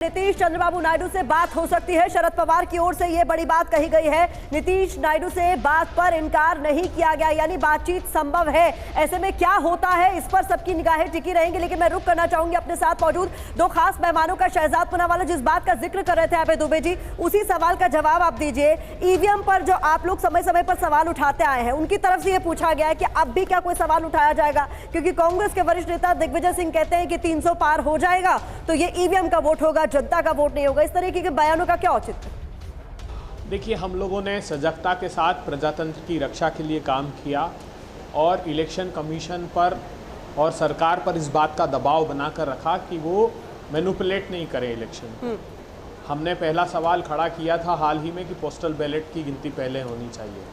नीतीश चंद्रबाबू नायडू से बात हो सकती है। शरद पवार की ओर से यह बड़ी बात कही गई है। नीतीश नायडू से बात पर इनकार नहीं किया गया, यानी बातचीत संभव है। ऐसे में क्या होता है इस पर सबकी निगाहें टिकी रहेंगी। लेकिन मैं रुक करना चाहूंगी अपने साथ मौजूद दो खास मेहमानों का। शहजाद पूनावाला जिस बात का जिक्र कर रहे थे अभय दुबे जी, उसी सवाल का जवाब आप दीजिए। ईवीएम पर जो आप लोग समय समय पर सवाल उठाते आए हैं, उनकी तरफ से यह पूछा गया है कि अब भी क्या कोई सवाल उठाया जाएगा, क्योंकि कांग्रेस के वरिष्ठ नेता दिग्विजय सिंह कहते हैं कि 300 पार हो जाएगा तो ये ईवीएम का वोट होगा, जनता का वोट नहीं होगा। इस तरीके के बयानों का क्या औचित्य? देखिए, हम लोगों ने सजगता के साथ प्रजातंत्र की रक्षा के लिए काम किया और इलेक्शन कमीशन पर और सरकार पर इस बात का दबाव बनाकर रखा कि वो मैनिपुलेट नहीं करें इलेक्शन। हमने पहला सवाल खड़ा किया था हाल ही में कि पोस्टल बैलेट की गिनती पहले होनी चाहिए,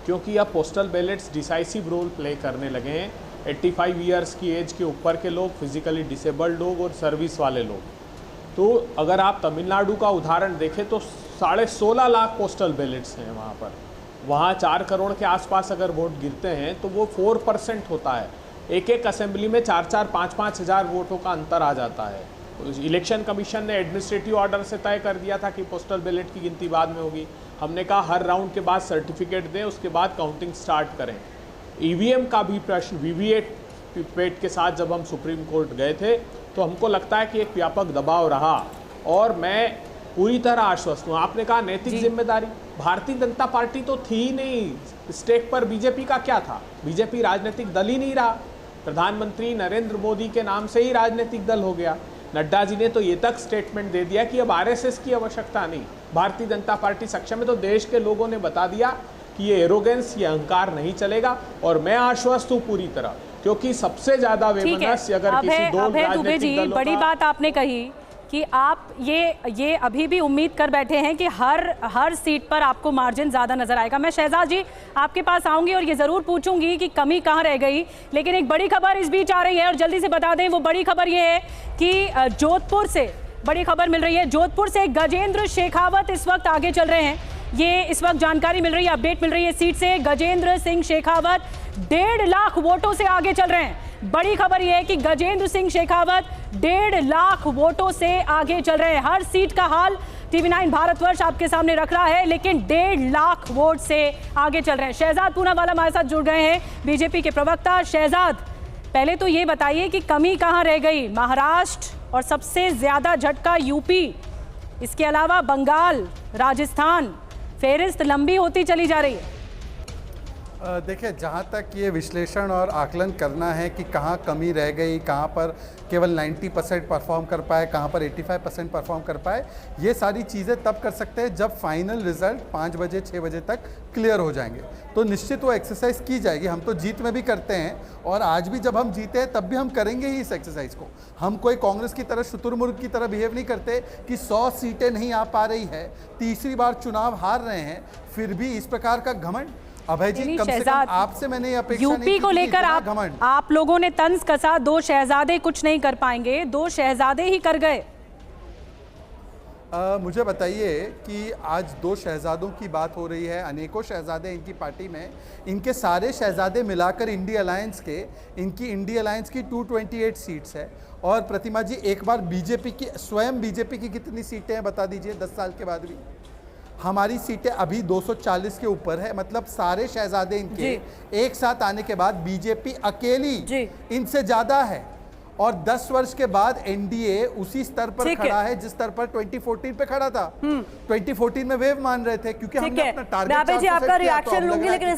क्योंकि अब postal ballots decisive role play करने लगे हैं। 85 ईयर्स की एज के ऊपर के लोग, फिजिकली डिसेबल्ड लोग और सर्विस वाले लोग। तो अगर आप तमिलनाडु का उदाहरण देखें तो 16.5 लाख पोस्टल बैलेट्स हैं वहाँ पर। वहाँ 4 करोड़ के आसपास अगर वोट गिरते हैं तो वो 4% होता है। एक एक असेंबली में 4-4, 5-5 हज़ार वोटों का अंतर आ जाता है। इलेक्शन कमीशन ने एडमिनिस्ट्रेटिव ऑर्डर से तय कर दिया था कि पोस्टल बैलेट की गिनती बाद में होगी। हमने कहा हर राउंड के बाद सर्टिफिकेट दें, उसके बाद काउंटिंग स्टार्ट करें। ईवीएम का भी प्रश्न वीवीपैट के साथ जब हम सुप्रीम कोर्ट गए थे तो हमको लगता है कि एक व्यापक दबाव रहा और मैं पूरी तरह आश्वस्त हूँ। आपने कहा नैतिक जिम्मेदारी, भारतीय जनता पार्टी तो थी ही नहीं। स्टेक पर बीजेपी का क्या था? बीजेपी राजनीतिक दल ही नहीं रहा। प्रधानमंत्री नरेंद्र मोदी के नाम से ही राजनीतिक दल हो गया। नड्डा जी ने तो ये तक स्टेटमेंट दे दिया कि अब आरएसएस की आवश्यकता नहीं, भारतीय जनता पार्टी सक्षम है। तो देश के लोगों ने बता दिया कि ये एरोगेंस, ये अहंकार नहीं चलेगा। और मैं आश्वस्त हूँ पूरी तरह, क्योंकि सबसे ज्यादा वेमनस अगर किसी दो राजनीतिक दलों बड़ी बात आपने कही कि आप ये अभी भी उम्मीद कर बैठे हैं कि हर सीट पर आपको मार्जिन ज्यादा नजर आएगा। मैं शहजाद जी आपके पास आऊंगी और ये जरूर पूछूंगी कि कमी कहां रह गई। लेकिन एक बड़ी खबर इस बीच आ रही है और जल्दी से बता दें, वो बड़ी खबर ये है कि जोधपुर से बड़ी खबर मिल रही है। जोधपुर से गजेंद्र शेखावत इस वक्त आगे चल रहे हैं। ये इस वक्त जानकारी मिल रही है, अपडेट मिल रही है सीट से। गजेंद्र सिंह शेखावत 1.5 लाख वोटों से आगे चल रहे हैं। बड़ी खबर यह है कि गजेंद्र सिंह शेखावत 1.5 लाख वोटों से आगे चल रहे हैं। हर सीट का हाल TV9 भारतवर्ष आपके सामने रख रहा है, लेकिन 1.5 लाख वोट से आगे चल रहे हैं। शहजाद पूनावाला हमारे साथ जुड़ गए हैं, बीजेपी के प्रवक्ता। शहजाद, पहले तो ये बताइए कि कमी कहां रह गई? महाराष्ट्र और सबसे ज्यादा झटका यूपी, इसके अलावा बंगाल, राजस्थान, फेरिस्त लंबी होती चली जा रही है। देखिए, जहाँ तक ये विश्लेषण और आकलन करना है कि कहाँ कमी रह गई, कहाँ पर केवल 90% परफॉर्म कर पाए, कहाँ पर 85% परफॉर्म कर पाए, ये सारी चीज़ें तब कर सकते हैं जब फाइनल रिजल्ट 5 बजे 6 बजे तक क्लियर हो जाएंगे। तो निश्चित वो एक्सरसाइज की जाएगी। हम तो जीत में भी करते हैं और आज भी जब हम जीते हैं तब भी हम करेंगे ही इस एक्सरसाइज को। हम कोई कांग्रेस की तरह शुतुरमुर्ग की तरह बिहेव नहीं करते कि 100 सीटें नहीं आ पा रही है, तीसरी बार चुनाव हार रहे हैं, फिर भी इस प्रकार का घमंड। अभय जी, कम से कम आपसे मैंने ये अपेक्षा नहीं की। यूपी को लेकर आप लोगों ने तंज कसा, 2 शहजादे कुछ नहीं कर पाएंगे, 2 शहजादे ही कर गए। मुझे बताइए कि आज 2 शहजादों की बात हो रही है, अनेकों शहजादे इनकी पार्टी में। इनके सारे शहजादे मिलाकर इंडी अलायंस की 228 सीट्स है। और प्रतिमा जी, एक बार बीजेपी की, स्वयं बीजेपी की कितनी सीटें हैं बता दीजिए 10 साल के बाद भी? हमारी सीटें अभी 240 के ऊपर है। मतलब सारे शहजादे इनके एक साथ आने के बाद बीजेपी अकेली इनसे ज्यादा है। और 10 वर्ष के बाद एनडीए उसी स्तर पर खड़ा है जिस स्तर पर 2014 पे खड़ा था। 2014 में वेव मान रहे थे, क्योंकि हमने अपना टारगेट आपका रिएक्शन लूंगी, लेकिन